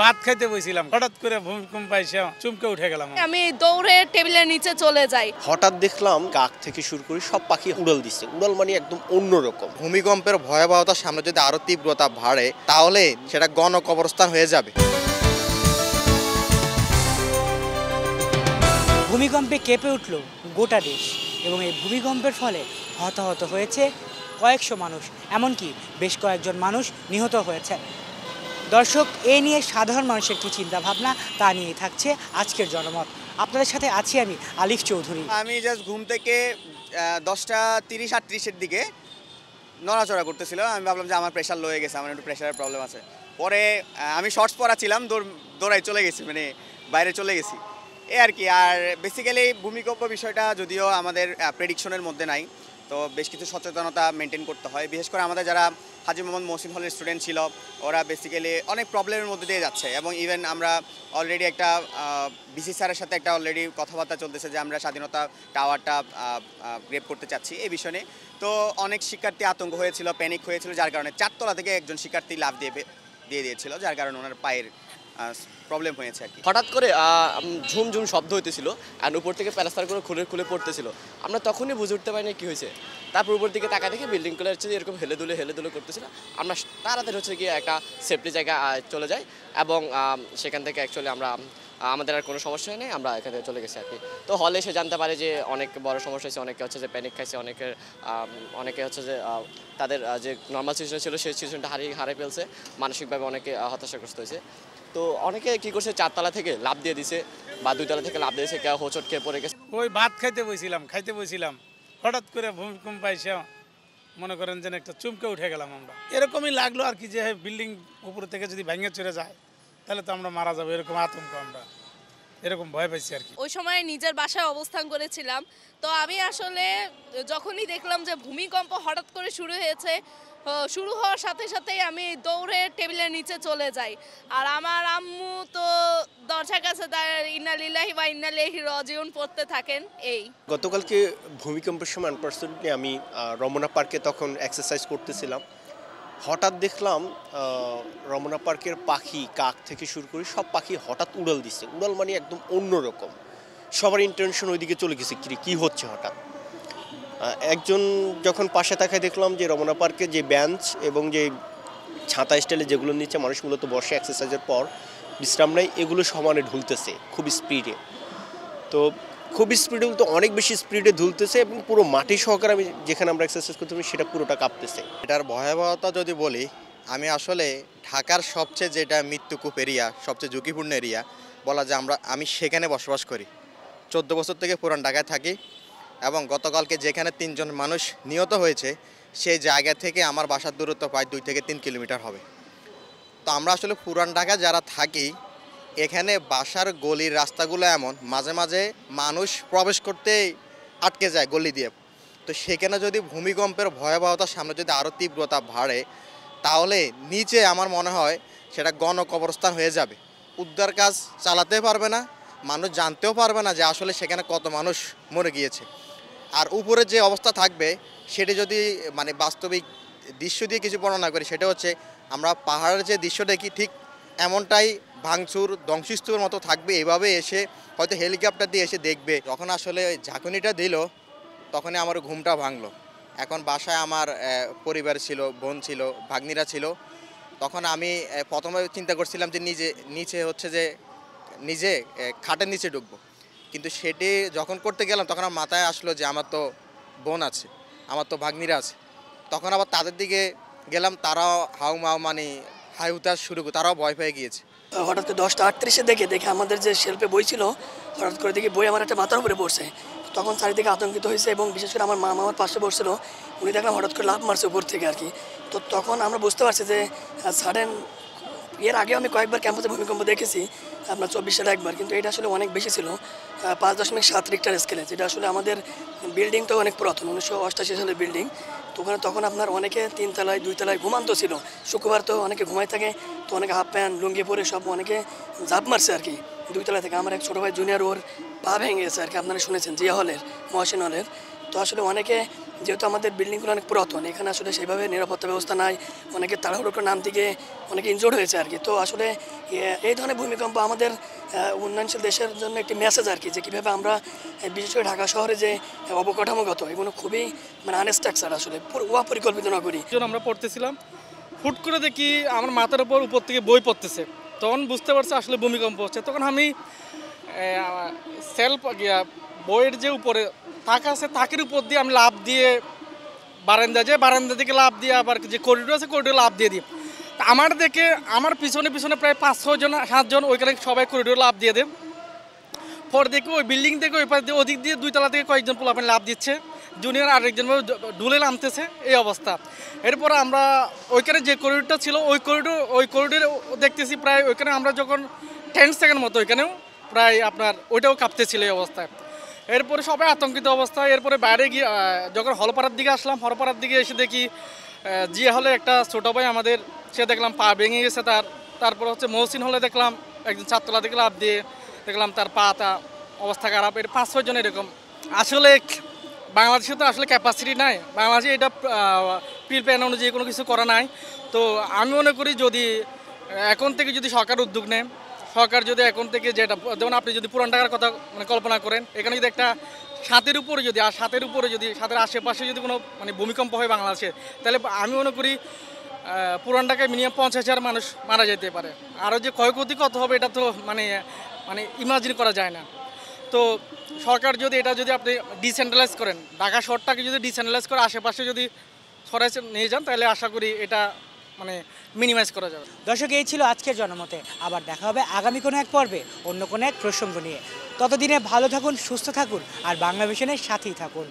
ভাত খাইতে বসছিলাম, হঠাৎ করে ভূমিকম্প এসে চমকে উঠে গেলাম। আমি দৌড়ে টেবিলের নিচে চলে যাই। হঠাৎ দেখলাম কাক থেকে শুরু করে সব পাখি উড়াল দিচ্ছে। উড়াল মানে একদম অন্যরকম। ভূমিকম্পের ভয়াবহতার সামনে যদি আরো তীব্রতা বাড়ে তাহলে সেটা গণকবরস্থান হয়ে যাবে। ভূমিকম্পে কেঁপে উঠল গোটা দেশ এবং এই ভূমিকম্পের ফলে হতাহত হয়েছে কয়েকশো মানুষ, এমনকি বেশ কয়েকজন মানুষ নিহত হয়েছে। দর্শক, এ নিয়ে সাধারণ মানুষের কী চিন্তাভাবনা তা নিয়েই থাকছে আজকের জনমত। আপনাদের সাথে আছি আমি আলিফ চৌধুরী। আমি জাস্ট ঘুম থেকে 10:30-38-এর দিকে নড়াচড়া করতেছিল। আমি ভাবলাম যে আমার প্রেশার লো হয়ে গেছে, আমার একটু প্রেশারের প্রবলেম আছে। পরে আমি শর্টস পরা ছিলাম, দৌড়াই চলে গেছি, মানে বাইরে চলে গেছি এ আর কি। আর বেসিক্যালি ভূমিকম্প বিষয়টা যদিও আমাদের প্রেডিকশনের মধ্যে নাই, তো বেশ কিছু সচেতনতা মেনটেন করতে হয়। বিশেষ করে আমাদের যারা হাজী মোহাম্মদ মহসিন হলের স্টুডেন্ট ছিল, ওরা বেসিক্যালি অনেক প্রবলেমের মধ্যে দিয়ে যাচ্ছে। এবং ইভেন আমরা অলরেডি একটা বিসি স্যারের সাথে একটা অলরেডি কথাবার্তা চলতেছে যে আমরা স্বাধীনতা টাওয়ারটা গ্রেপ করতে চাচ্ছি এই বিষয়ে। তো অনেক শিক্ষার্থী আতঙ্ক হয়েছিল, প্যানিক হয়েছিল, যার কারণে 4 তলা থেকে একজন শিক্ষার্থী লাফ দিয়ে দিয়েছিল, যার কারণে ওনার পায়ের প্রবলেম হয়েছে আর কি। হঠাৎ করে ঝুমঝুম শব্দ হইতেছিল আর উপর থেকে প্যালাস্টার করে খুলে পড়তেছিল। আমরা তখনই বুঝে উঠতে পারিনি কী হয়েছে। তারপর উপর দিকে তাকা দেখে বিল্ডিংগুলো হচ্ছে এরকম হেলে দুলে করতেছিল। আমরা তাড়াতাড়ি হচ্ছে গিয়ে একটা সেফটি জায়গা চলে যাই এবং সেখান থেকে অ্যাকচুয়ালি আমাদের আর কোনো সমস্যা নেই, আমরা এখান থেকে চলে গেছি আর কি। তো হলে এসে জানতে পারে যে অনেক বড় সমস্যা হয়েছে, অনেকে হচ্ছে যে প্যানিক খাইছে, অনেকে হচ্ছে যে তাদের যে নর্মাল সিচুয়েশন ছিল সেই সিচুয়েশনটা হারিয়ে ফেলছে, মানসিকভাবে অনেকে হতাশাগ্রস্ত হয়েছে। তো অনেকে কি করছে 4 তলা থেকে লাফ দিয়ে দিছে বা 2 তলা থেকে লাফ দিয়েছে, কেউ হোঁচট খেয়ে পড়ে গেছে। ওই ভাত খাইতে বসছিলাম, হঠাৎ করে ভূমিকম্প এসে মনে করেন যেন একটা চমকে উঠে গেলাম আমরা। এরকমই লাগলো আর কি, যে বিল্ডিং উপর থেকে যদি ভেঙে চলে যায় তাহলে তো আমরা মারা যাবো, এরকম আতঙ্ক, আমরা এরকম ভয় পাইছি আর কি। ওই সময় নিজের বাসায় অবস্থান করেছিলাম। তো আমি আসলে যখনই দেখলাম যে ভূমিকম্প হঠাৎ করে শুরু হওয়ার সাথে সাথেই আমি দৌড়ে টেবিলের নিচে চলে যাই। আর আমার আম্মু তো দরজার কাছে ইন্না লিল্লাহি ওয়া ইন্না ইলাইহি রাজিউন পড়তে থাকেন। এই গতকালকে ভূমিকম্পের সময় আনপার্সেন্টলি আমি রমনা পার্কে তখন এক্সারসাইজ করতেছিলাম। হঠাৎ দেখলাম রমনা পার্কের পাখি, কাক থেকে শুরু করে সব পাখি হঠাৎ উড়াল দিচ্ছে। উড়াল মানে একদম অন্যরকম। সবার ইন্টেনশন ওইদিকে চলে গেছে, কী হচ্ছে হঠাৎ। একজন যখন পাশে তাকায় দেখলাম যে রমনা পার্কে যে বেঞ্চ এবং যে ছাতা স্টাইলে যেগুলো নিচে মানুষ মূলত বসে এক্সারসাইজের পর বিশ্রাম নেয়, এগুলো সমানে ঢুলতেছে খুব স্পিডে। তো খুব স্পিডে বলতে অনেক বেশি স্পিডে ঢুলতেছে এবং পুরো মাটি সহকারে আমি যেখানে আমরা এক্সারসাইজ করতে সেটা পুরোটা কাঁপতেছে। এটার ভয়াবহতা যদি বলি, আমি আসলে ঢাকার সবচেয়ে যেটা মৃত্যুকূপ এরিয়া, সবচেয়ে ঝুঁকিপূর্ণ এরিয়া বলা যায়, আমি সেখানে বসবাস করি। 14 বছর থেকে পুরান ঢাকায় থাকি এবং গতকালকে যেখানে 3 জন মানুষ নিহত হয়েছে সেই জায়গা থেকে আমার বাসার দূরত্ব প্রায় 2 থেকে 3 কিলোমিটার হবে। তো আমরা আসলে পুরান ঢাকা যারা থাকি, এখানে বাসার গলির রাস্তাগুলো এমন মাঝে মাঝে মানুষ প্রবেশ করতে আটকে যায় গলি দিয়ে। তো সেখানে যদি ভূমিকম্পের ভয়াবহতার সামনে যদি আরও তীব্রতা বাড়ে তাহলে নিচে আমার মনে হয় সেটা গণকবরস্থান হয়ে যাবে। উদ্ধার কাজ চালাতে পারবে না, মানুষ জানতেও পারবে না যে আসলে সেখানে কত মানুষ মরে গিয়েছে। আর উপরে যে অবস্থা থাকবে সেটি যদি মানে বাস্তবিক দৃশ্য দিয়ে কিছু বর্ণনা করি, সেটা হচ্ছে আমরা পাহাড়ের যে দৃশ্য দেখি ঠিক এমনটাই ভাঙচুর ধ্বংসস্তূপের মতো থাকবে। এভাবে এসে হয়তো হেলিকপ্টার দিয়ে এসে দেখবে। যখন আসলে ওই ঝাঁকুনিটা দিল তখনই আমার ঘুমটা ভাঙলো। এখন বাসায় আমার পরিবার ছিল, বোন ছিল, ভাগ্নিরা ছিল। তখন আমি প্রথমে চিন্তা করছিলাম যে নিজে খাটের নিচে ঢুকবো, কিন্তু সেটি যখন করতে গেলাম তখন আমার মাথায় আসলো যে আমার তো বোন আছে, আমার তো ভাগ্নিরা আছে। তখন আবার তাদের দিকে গেলাম, তারাও হাউমাউ মানে হাই হুতাশ শুরু, তারাও ভয় পেয়ে গিয়েছে। হঠাৎ করে 10:38-এ দেখে আমাদের যে শেল্ফে বই ছিল, হঠাৎ করে দেখি বই আমার একটা মাথার উপরে পড়ছে। তখন চারিদিকে আতঙ্কিত হয়েছে এবং বিশেষ করে আমার মা আমার পাশে বসছিল, উনি দেখলাম হঠাৎ করে লাফ মারছে উপর থেকে আর কি। তো তখন আমরা বুঝতে পারছি যে সাডেন, এর আগেও আমি কয়েকবার ক্যাম্পাসে ভূমিকম্প দেখেছি, আপনার 24 সালে একবার, কিন্তু এটা আসলে অনেক বেশি ছিল, 5.7 রিক্টার স্কেলে। যেটা আসলে আমাদের বিল্ডিং তো অনেক পুরাতন, 1988 সালের বিল্ডিং। তো ওখানে তখন আপনার অনেকে 3 তলায় 2 তলায় ঘুমান্ত ছিল। শুক্রবার তো অনেকে ঘুমাই থাকে, তো অনেকে হাফ প্যান্ট লুঙ্গি পরে সব অনেকে ঝাঁপ মারছে আর কি 2 তলা থেকে। আমার এক ছোটো ভাই জুনিয়র, ওর পা ভেঙে গেছে আর কি, আপনারা শুনেছেন জিয়া হলের, মহসিন হলের। তো আসলে অনেকে যেহেতু আমাদের বিল্ডিংগুলো অনেক পুরাতন, এখানে আসলে সেভাবে নিরাপত্তা ব্যবস্থা নাই, অনেকে তাড়াহুড়ো করে নাম থেকে অনেকে ইনজোর্ড হয়েছে আর কি। তো আসলে এই ধরনের ভূমিকম্প আমাদের উন্নয়নশীল দেশের জন্য একটি মেসেজ আর কি, যে কীভাবে আমরা বিশেষ করে ঢাকা শহরে যে অবকাঠামোগত এগুলো খুবই মানে আনস্ট্রাকচার, আসলে অপরিকল্পিত নগরী। আমরা পড়তেছিলাম, হুট করে দেখি আমার মাথার উপর থেকে বই পড়তেছে, তখন বুঝতে পারছি আসলে ভূমিকম্প হচ্ছে। তখন আমি সেলফ বইয়ের যে উপরে তাক আছে তাকের উপর দিয়ে আমি লাফ দিয়ে বারান্দা থেকে লাফ দিয়ে আবার যে করিডোর আছে করিডোর লাফ দিয়ে দিই। তা আমার দেখে আমার পিছনে প্রায় 5-6 জন 7 জন ওইখানে সবাই করিডোর লাফ দিয়ে দেয়। পর দেখে ওই বিল্ডিং থেকে ওই পাশ দিয়ে ওদিক দিয়ে 2 তলা থেকে কয়েকজন পোলাপান লাফ দিচ্ছে, জুনিয়র আরেকজন ডুলে নামতেছে, এই অবস্থা। এরপর আমরা ওইখানে যে করিডোরটা ছিল ওই করিডোরে দেখতেছি প্রায় ওইখানে আমরা যখন 10 সেকেন্ড মতো ওইখানেও প্রায় আপনার ওইটাও কাঁপতেছিল এই অবস্থায়। এরপরে সবাই আতঙ্কিত অবস্থা। এরপরে বাইরে গিয়ে যখন হলপাড়ার দিকে আসলাম, হলপাড়ার দিকে এসে দেখি জিয়া হলে একটা ছোটো ভাই আমাদের, সে দেখলাম পা ভেঙে গেছে তারপর হচ্ছে মহসিন হলে দেখলাম একজন 4 তলা থেকে লাফ দিয়ে দেখলাম তার পাটা অবস্থা খারাপ। এর 5-6 জন এরকম। আসলে বাংলাদেশে তো আসলে ক্যাপাসিটি নাই, বাংলাদেশে এটা প্রিপ্ল্যান অনুযায়ী কোনো কিছু করা নাই। তো আমি মনে করি যদি এখন থেকে যদি সরকার উদ্যোগ নেয়, সরকার যদি এখন থেকে যেটা যেমন আপনি যদি পুরান ঢাকার কথা মানে কল্পনা করেন, এখানে যদি একটা ছাদের উপরে যদি ছাদের আশেপাশে যদি কোনো মানে ভূমিকম্প হয় বাংলাদেশে, তাহলে আমি মনে করি পুরান ঢাকায় মিনিমাম 50,000 মানুষ মারা যেতে পারে। আরও যে ক্ষয়ক্ষতি কত হবে এটা তো মানে ইমাজিন করা যায় না। তো সরকার যদি আপনি ডিসেন্ট্রালাইজ করেন, ঢাকা শহরটাকে যদি ডিসেন্ট্রালাইজ করে আশেপাশে যদি সরাই নিয়ে যান, তাহলে আশা করি এটা মানে মিনিমাইজ করা যাবে। দর্শক, এই ছিল আজকের জনমতে। আবার দেখা হবে আগামী কোনো এক পর্বে অন্য কোনো এক প্রসঙ্গ নিয়ে। ততদিনে ভালো থাকুন, সুস্থ থাকুন আর বাংলা ভিশনের সাথেই থাকুন।